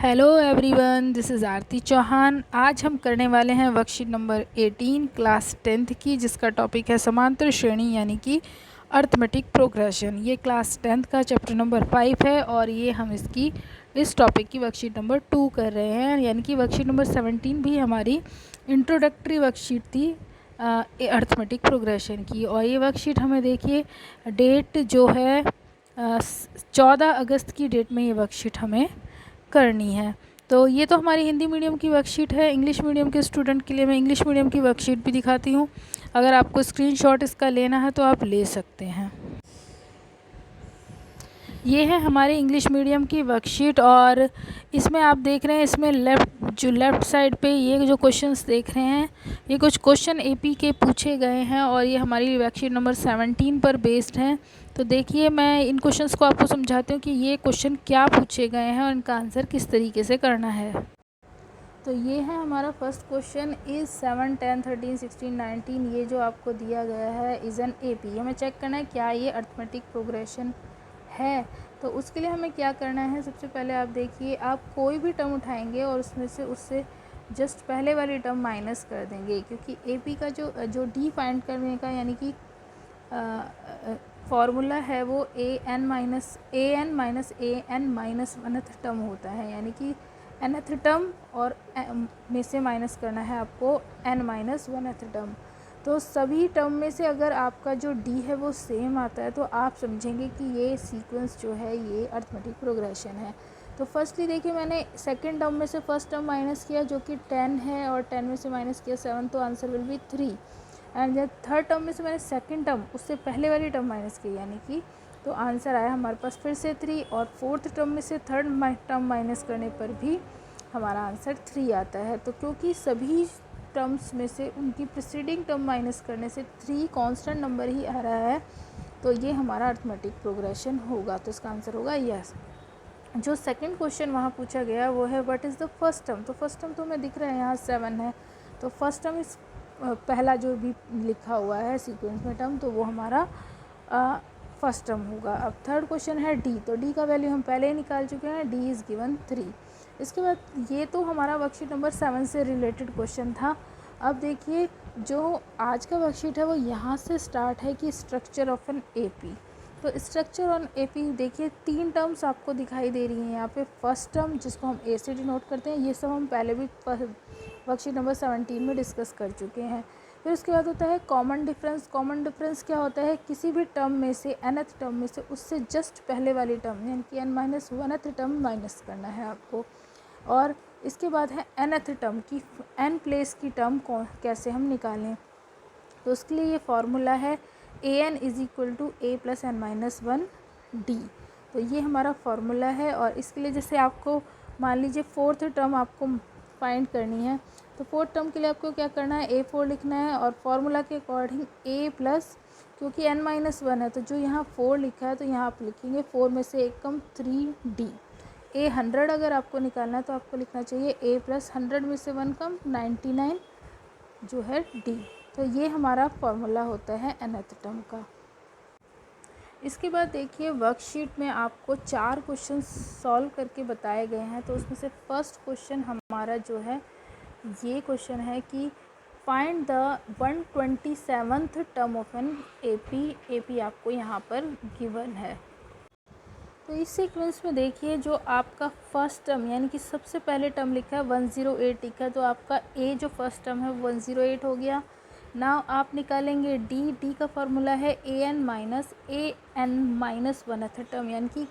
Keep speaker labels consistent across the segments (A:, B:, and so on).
A: Hello everyone, this is आरती चौहान। आज हम करने वाले हैं वर्कशीट नंबर 18 क्लास 10th की, जिसका टॉपिक है समांतर श्रेणी यानी कि अर्थमेटिक प्रोग्रेशन। ये क्लास 10th का चैप्टर नंबर 5 है और ये हम इस टॉपिक की वर्कशीट नंबर 2 कर रहे हैं, यानी कि वर्कशीट नंबर 17 भी हमारी इंट्रोडक्टरी वर्कशीट थी अर्थमेटिक प्रोग्रेशन की। और ये वर्कशीट हमें देखिए डेट जो है 14 अगस्त की डेट में ये वर्कशीट हमें करनी है। तो ये तो हमारी हिंदी मीडियम की वर्कशीट है। इंग्लिश मीडियम के स्टूडेंट के लिए मैं इंग्लिश मीडियम की वर्कशीट भी दिखाती हूँ। अगर आपको स्क्रीनशॉट इसका लेना है तो आप ले सकते हैं। ये है हमारी इंग्लिश मीडियम की वर्कशीट और इसमें आप देख रहे हैं, इसमें लेफ़्ट साइड पे ये जो क्वेश्चंस देख रहे हैं, ये कुछ क्वेश्चन एपी के पूछे गए हैं और ये हमारी वर्कशीट नंबर 17 पर बेस्ड हैं। तो देखिए, मैं इन क्वेश्चंस को आपको समझाती हूँ कि ये क्वेश्चन क्या पूछे गए हैं और इनका आंसर किस तरीके से करना है। तो ये है हमारा फर्स्ट क्वेश्चन, इज़ 7, 10, 13, 16, 19 ये जो आपको दिया गया है इज़ एन एपी। हमें चेक करना है क्या ये अर्थमेटिक प्रोग्रेशन है। तो उसके लिए हमें क्या करना है, सबसे पहले आप देखिए, आप कोई भी टर्म उठाएंगे और उसमें से उससे जस्ट पहले वाली टर्म माइनस कर देंगे, क्योंकि एपी का जो डी फाइंड करने का यानी कि फॉर्मूला है वो A N minus A N minus वनथ term होता है, यानी कि nth टर्म और में से माइनस करना है आपको n माइनस वनथ टर्म। तो सभी टर्म में से अगर आपका जो d है वो सेम आता है तो आप समझेंगे कि ये सीक्वेंस जो है ये अर्थमेटिक प्रोग्रेशन है। तो फर्स्टली देखिए, मैंने सेकंड टर्म में से फर्स्ट टर्म माइनस किया जो कि 10 है और 10 में से माइनस किया 7, तो आंसर विल बी 3। एंड जब थर्ड टर्म में से मैंने सेकंड टर्म उससे पहले वाली टर्म माइनस की, यानी कि तो आंसर आया हमारे पास फिर से 3। और फोर्थ टर्म में से थर्ड टर्म माइनस करने पर भी हमारा आंसर 3 आता है। तो क्योंकि सभी टर्म्स में से उनकी प्रीसीडिंग टर्म माइनस करने से 3 कांस्टेंट नंबर ही आ रहा है, तो ये हमारा अर्थमेटिक प्रोग्रेशन होगा। तो इसका आंसर होगा यस। जो सेकंड क्वेश्चन वहाँ पूछा गया वो है what is the first term. तो फर्स्ट टर्म तो हमें दिख रहा है यहाँ 7 है, तो फर्स्ट टर्म इस पहला जो भी लिखा हुआ है सीक्वेंस में टर्म, तो वो हमारा फर्स्ट टर्म होगा। अब थर्ड क्वेश्चन है डी, तो डी का वैल्यू हम पहले ही निकाल चुके हैं, डी इज़ गिवन 3। इसके बाद ये तो हमारा वर्कशीट नंबर 7 से रिलेटेड क्वेश्चन था। अब देखिए, जो आज का वर्कशीट है वो यहाँ से स्टार्ट है कि स्ट्रक्चर ऑफ एन एपी। तो स्ट्रक्चर ऑन एपी देखिए 3 टर्म्स आपको दिखाई दे रही हैं यहाँ पे। फर्स्ट टर्म जिसको हम ए से डिनोट करते हैं, ये सब हम पहले भी वर्कशीट नंबर 17 में डिस्कस कर चुके हैं। फिर उसके बाद होता है कॉमन डिफरेंस। कॉमन डिफरेंस क्या होता है, किसी भी टर्म में से nth टर्म में से उससे जस्ट पहले वाली टर्म यानी कि n माइनस वनथ टर्म माइनस करना है आपको। और इसके बाद है nth टर्म की n प्लेस की टर्म कैसे हम निकालें। तो उसके लिए ये फार्मूला है an is equal to a plus n minus 1 d. तो ये हमारा फार्मूला है। और इसके लिए जैसे आपको मान लीजिए फोर्थ टर्म आपको फाइंड करनी है, तो फोर्थ टर्म के लिए आपको क्या करना है, a4 लिखना है और फार्मूला के अकॉर्डिंग a प्लस, क्योंकि n माइनस 1 है तो जो यहाँ 4 लिखा है तो यहाँ आप लिखेंगे 4 में से 1 कम 3d। a 100 अगर आपको निकालना है तो आपको लिखना चाहिए a प्लस 100 में से 1 कम 99 जो है d। तो ये हमारा फार्मूला होता है nth टर्म का। इसके बाद देखिए, वर्कशीट में आपको 4 क्वेश्चन सॉल्व करके बताए गए हैं। तो उसमें से फर्स्ट क्वेश्चन हमारा जो है ये क्वेश्चन है कि find the 127th term of an AP. AP आपको यहाँ पर गिवन है। तो इस सीक्वेंस में देखिए, जो आपका फर्स्ट टर्म यानी कि सबसे पहले टर्म लिखा है 108 लिखा है, तो आपका ए जो फर्स्ट टर्म है 108 हो गया। नाउ आप निकालेंगे डी। डी का फार्मूला है an माइनस वनथ टर्म, यानी कि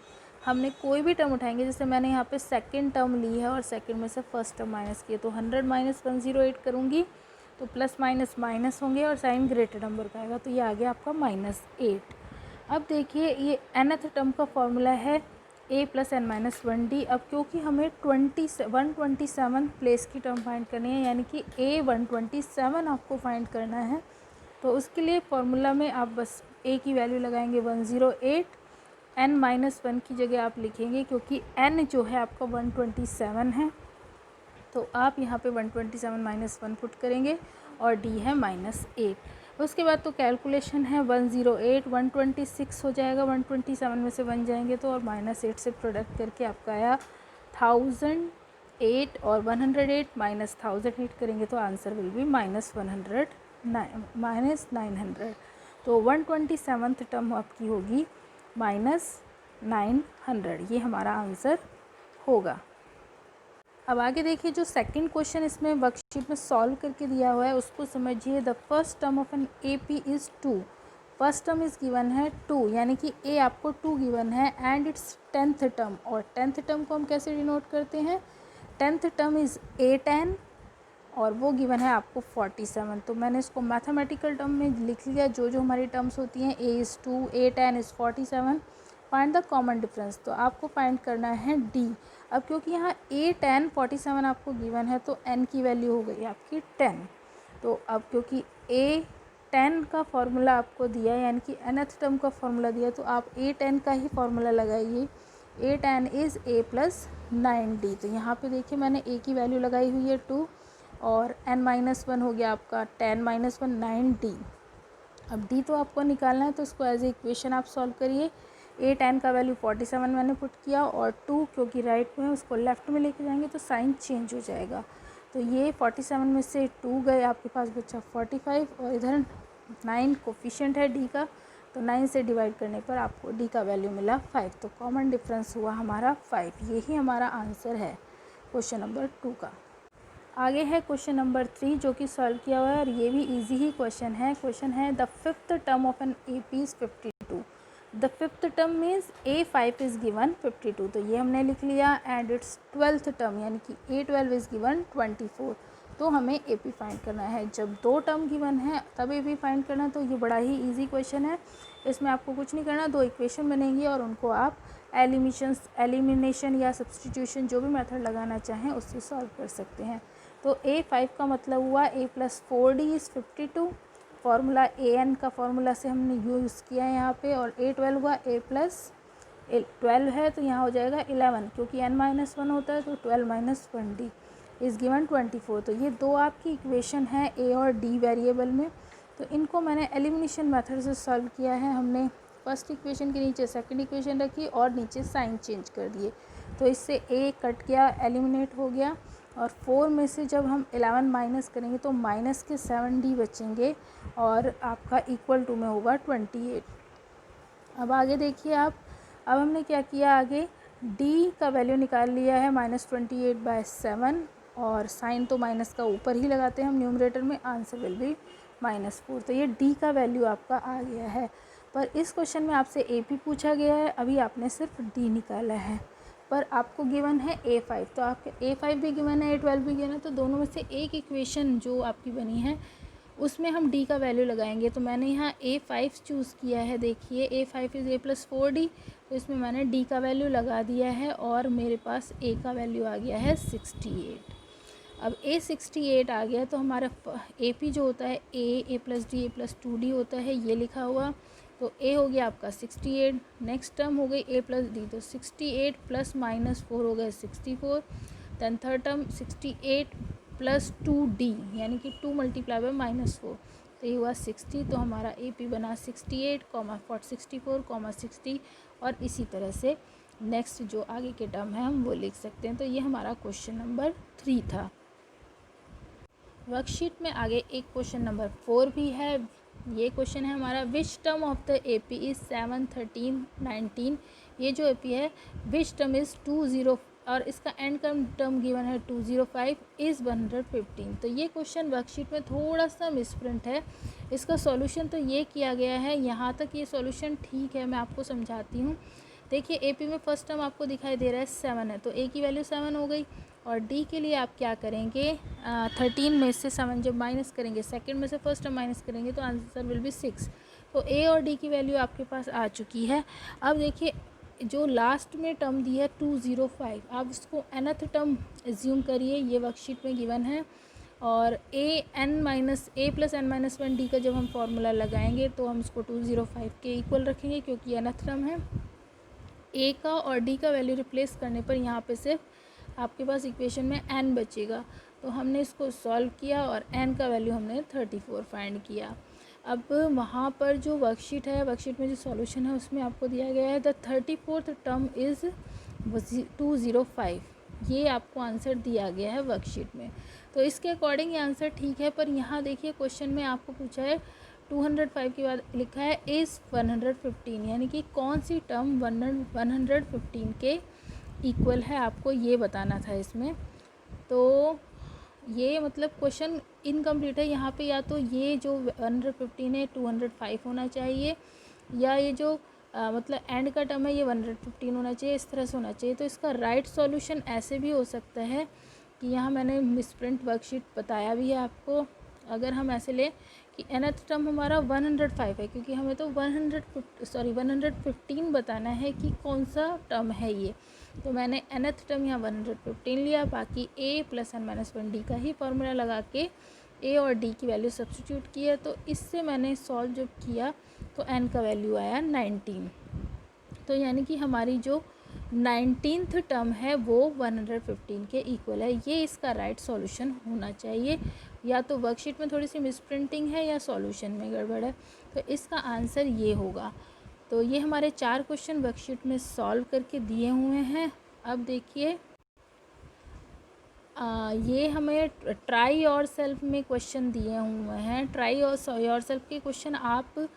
A: हमने कोई भी टर्म उठाएंगे, जैसे मैंने यहाँ पे सेकंड टर्म ली है और सेकंड में से फर्स्ट टर्म माइनस किया, तो 100 माइनस 108 करूँगी तो प्लस माइनस माइनस होंगे और साइन ग्रेटर नंबर का आएगा, तो ये आ गया आपका -8। अब देखिए, ये nth टर्म का फार्मूला है a plus n minus 1d। अब क्योंकि हमें 127 प्लेस की टर्म फाइंड करनी है, यानी कि a 127 आपको फाइंड करना है, तो उसके लिए फार्मूला में आप बस a की वैल्यू लगाएंगे 108, n माइनस 1 की जगह आप लिखेंगे, क्योंकि n जो है आपका 127 है, तो आप यहाँ पे 127 माइनस 1 पुट करेंगे और d है -8। उसके बाद तो कैलकुलेशन है 108 126 हो जाएगा, 127 में से 1 जाएंगे तो और -8 से प्रोडक्ट करके आपका आया 8 और 108 माइनस 1008 करेंगे तो आंसर विल बी -900। तो 127th टर्म आपकी होगी -900, ये हमारा आंसर होगा। अब आगे देखिए, जो सेकंड क्वेश्चन इसमें वर्कशीट में सॉल्व करके दिया हुआ है उसको समझिए। The first term of an AP is 2। First term is given है 2, यानी कि A आपको 2 गिवन है एंड इट्स 10th टर्म। और 10th टर्म को हम कैसे डिनोट करते हैं? 10th टर्म इज़ A10 और वो गिवन है आपको 47। तो मैंने इसको मैथमेटिकल टर्म में लिख लिया, जो जो हमारी टर्म्स होती हैं। A is 2, A10 is 47, find the common difference. तो आपको फाइंड करना है D। अब क्योंकि यहाँ A10 47 आपको गिवन है तो N की वैल्यू हो गई आपकी 10। तो अब क्योंकि A10 का फॉर्मूला आपको दिया है, यानी कि nth टर्म का फॉर्मूला दिया, तो आप A10 का ही फॉर्मूला लगाइए। A10 is A plus 9D। तो यहाँ पे देखिए मैंने A की वैल्यू लगाई हुई है 2 और n-1 हो गया आपका 10 - 1 9D। अब D तो आपको निकालना है, तो इसको एज ए इक्वेशन आप सॉल्व करिए। A10 का वैल्यू 47 मैंने पुट किया और 2 क्योंकि राइट में है उसको लेफ़्ट में लेके जाएंगे तो साइन चेंज हो जाएगा। तो ये 47 में से 2 गए, आपके पास बचा 45 और इधर 9 कोफिशिएंट है D का, तो 9 से डिवाइड करने पर आपको D का वैल्यू मिला 5। तो कॉमन डिफरेंस हुआ हमारा 5। यही हमारा आंसर है क्वेश्चन नंबर 2 का। आगे है क्वेश्चन नंबर 3 जो कि सॉल्व किया हुआ है और ये भी इजी ही क्वेश्चन है। क्वेश्चन है the fifth term of an AP is 52। The fifth term means A5 is given 52, तो ये हमने लिख लिया। एंड इट्स 12th टर्म यानी कि A12 इज़ गिवन 24। तो हमें AP फाइंड करना है। जब 2 टर्म गिवन है तब AP फाइंड करना, तो ये बड़ा ही इजी क्वेश्चन है। इसमें आपको कुछ नहीं करना, 2 इक्वेशन बनेंगी और उनको आप एलिमिनेशन या सब्सटीट्यूशन जो भी मेथड लगाना चाहें उससे सॉल्व कर सकते हैं। तो A5 का मतलब हुआ A plus 4D is 52। Formula AN का फार्मूला से हमने यूज़ किया है यहाँ पे। और A12 हुआ A प्लस 12 है तो यहाँ हो जाएगा 11, क्योंकि n-1 होता है तो 12 - 1D इज़ गिवन 24। तो ये 2 आपकी इक्वेशन है A और D वेरिएबल में। तो इनको मैंने एलिमिनेशन मेथड से सॉल्व किया है। हमने फर्स्ट इक्वेशन के नीचे सेकंड इक्वेशन रखी और नीचे साइन चेंज कर दिए, तो इससे A कट गया, एलिमिनेट हो गया। और 4 में से जब हम 11 माइनस करेंगे तो माइनस के 7D बचेंगे और आपका इक्वल टू में होगा 28। अब आगे देखिए आप, अब हमने क्या किया, आगे D का वैल्यू निकाल लिया है -28/7 और साइन तो माइनस का ऊपर ही लगाते हैं हम न्यूमरेटर में, आंसर विल बी -4। तो ये D का वैल्यू आपका आ गया है। पर इस क्वेश्चन में आपसे AP पूछा गया है, अभी आपने सिर्फ D निकाला है, पर आपको गिवन है A5। तो आपके A5 भी गिवन है, A12 भी गिवन है, तो दोनों में से एक इक्वेशन जो आपकी बनी है उसमें हम D का वैल्यू लगाएंगे। तो मैंने यहाँ A5 चूज़ किया है। देखिए A5 is A plus 4D, तो इसमें मैंने D का वैल्यू लगा दिया है और मेरे पास A का वैल्यू आ गया है 68। अब A 68 आ गया तो हमारा AP जो होता है A plus D A plus 2D होता है, ये लिखा हुआ। तो A हो गया आपका 68। नेक्स्ट टर्म हो गई A प्लस D, तो 68 प्लस -4 हो गया 64। Then third term 68 plus 2D यानी कि 2 मल्टीप्लाई बाय -4, तो ये हुआ 60। तो हमारा AP बना 68, 64, 60 और इसी तरह से नेक्स्ट जो आगे के टर्म है हम वो लिख सकते हैं। तो ये हमारा क्वेश्चन नंबर 3 था। वर्कशीट में आगे एक क्वेश्चन नंबर 4 भी है। ये क्वेश्चन है हमारा, which term of the AP is 7, 13, 19। ये जो AP है विच टर्म इज़ 20 और इसका एंड टर्म गिवन है 205 इज़ 115। तो ये क्वेश्चन वर्कशीट में थोड़ा सा मिसप्रिंट है। इसका सॉल्यूशन तो ये किया गया है, यहाँ तक ये सॉल्यूशन ठीक है, मैं आपको समझाती हूँ। देखिए AP में फर्स्ट टर्म आपको दिखाई दे रहा है 7 है, तो A की वैल्यू 7 हो गई। और D के लिए आप क्या करेंगे, 13 में से 7 जब माइनस करेंगे, सेकंड में से फर्स्ट टर्म माइनस करेंगे तो आंसर विल बी 6। तो A और D की वैल्यू आपके पास आ चुकी है। अब देखिए जो लास्ट में टर्म दी है 205, आप इसको nth टर्म एज्यूम करिए, ये वर्कशीट में गिवन है। और A प्लस n-1D का जब हम फॉर्मूला लगाएंगे तो हम इसको 205 के इक्वल रखेंगे, क्योंकि nth टर्म है। A का और D का वैल्यू रिप्लेस करने पर यहाँ पे सिर्फ आपके पास इक्वेशन में n बचेगा। तो हमने इसको सॉल्व किया और n का वैल्यू हमने 34 फाइंड किया। अब वहाँ पर जो वर्कशीट है, वर्कशीट में जो सॉल्यूशन है उसमें आपको दिया गया है द 34th टर्म इज़ 205। ये आपको आंसर दिया गया है वर्कशीट में। तो इसके अकॉर्डिंग ये आंसर ठीक है, पर यहाँ देखिए क्वेश्चन में आपको पूछा है 205 के बाद लिखा है इज़ 115, यानी कि कौन सी टर्म 115 के इक्वल है, आपको ये बताना था इसमें। तो ये मतलब क्वेश्चन इनकम्प्लीट है यहाँ पे, या तो ये जो 115 है 205 होना चाहिए, या ये जो मतलब एंड का टर्म है ये 115 होना चाहिए, इस तरह से होना चाहिए। तो इसका राइट सॉल्यूशन ऐसे भी हो सकता है कि यहाँ मैंने मिसप्रिंट वर्कशीट बताया भी है आपको। अगर हम ऐसे लें कि nth टर्म हमारा 105 है, क्योंकि हमें तो 115 बताना है कि कौन सा टर्म है ये। तो मैंने nth टर्म यहाँ 115 लिया, बाकी a + n-1d का ही फॉर्मूला लगा के a और d की वैल्यू सब्स्टिट्यूट की है। तो इससे मैंने सॉल्व जब किया तो n का वैल्यू आया 19। तो यानी कि हमारी जो 19th टर्म है वो 115 के इक्वल है। ये इसका राइट सॉल्यूशन होना चाहिए, या तो वर्कशीट में थोड़ी सी मिसप्रिंटिंग है या सॉल्यूशन में गड़बड़ है। तो इसका आंसर ये होगा। तो ये हमारे 4 क्वेश्चन वर्कशीट में सॉल्व करके दिए हुए हैं। अब देखिए ये हमें ट्राई और सेल्फ में क्वेश्चन दिए हुए हैं। ट्राई और सेल्फ के क्वेश्चन आप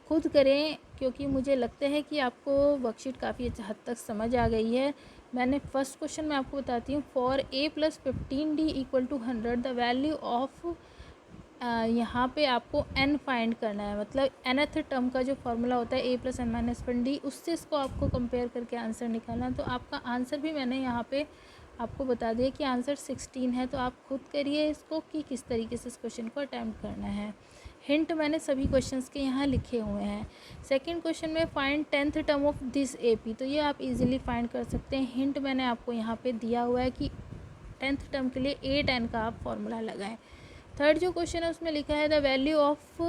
A: खुद करें, क्योंकि मुझे लगता है कि आपको वर्कशीट काफ़ी हद तक समझ आ गई है। मैंने फर्स्ट क्वेश्चन में आपको बताती हूँ, for a + 15d = 100 the value of, यहाँ पे आपको n फाइंड करना है, मतलब nth टर्म का जो फॉर्मूला होता है a + n-1d, उससे इसको आपको कंपेयर करके आंसर निकालना है। तो आपका आंसर भी मैंने यहाँ पे आपको बता दिया कि आंसर 16 है। तो आप खुद करिए इसको कि किस तरीके से इस क्वेश्चन को अटैम्प्ट करना है। हिंट मैंने सभी क्वेश्चंस के यहाँ लिखे हुए हैं। सेकंड क्वेश्चन में find 10th term of this AP, तो ये आप इजीली फाइंड कर सकते हैं। हिंट मैंने आपको यहाँ पे दिया हुआ है कि 10th टर्म के लिए 8n का आप फॉर्मूला लगाएं। थर्ड जो क्वेश्चन है उसमें लिखा है the value of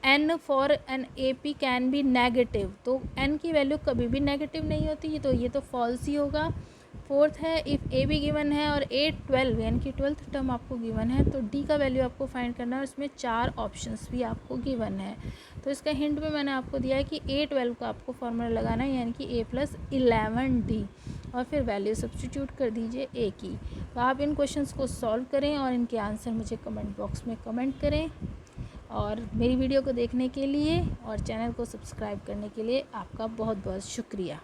A: n for an AP can be negative, तो n की वैल्यू कभी भी नेगेटिव नहीं होती, तो ये तो फॉल्स ही होगा। फोर्थ है इफ़ a भी गिवन है और a 12 यानी कि 12th टर्म आपको गिवन है, तो d का वैल्यू आपको फाइंड करना है। उसमें 4 ऑप्शंस भी आपको गिवन है। तो इसका हिंट में मैंने आपको दिया है कि a 12 का आपको फॉर्मूला लगाना है, यानी कि a + 11d, और फिर वैल्यू सब्स्टिट्यूट कर दीजिए a की। तो आप इन क्वेश्चंस को सॉल्व करें और इनके आंसर मुझे कमेंट बॉक्स में कमेंट करें। और मेरी वीडियो को देखने के लिए और चैनल को सब्सक्राइब करने के लिए आपका बहुत बहुत शुक्रिया।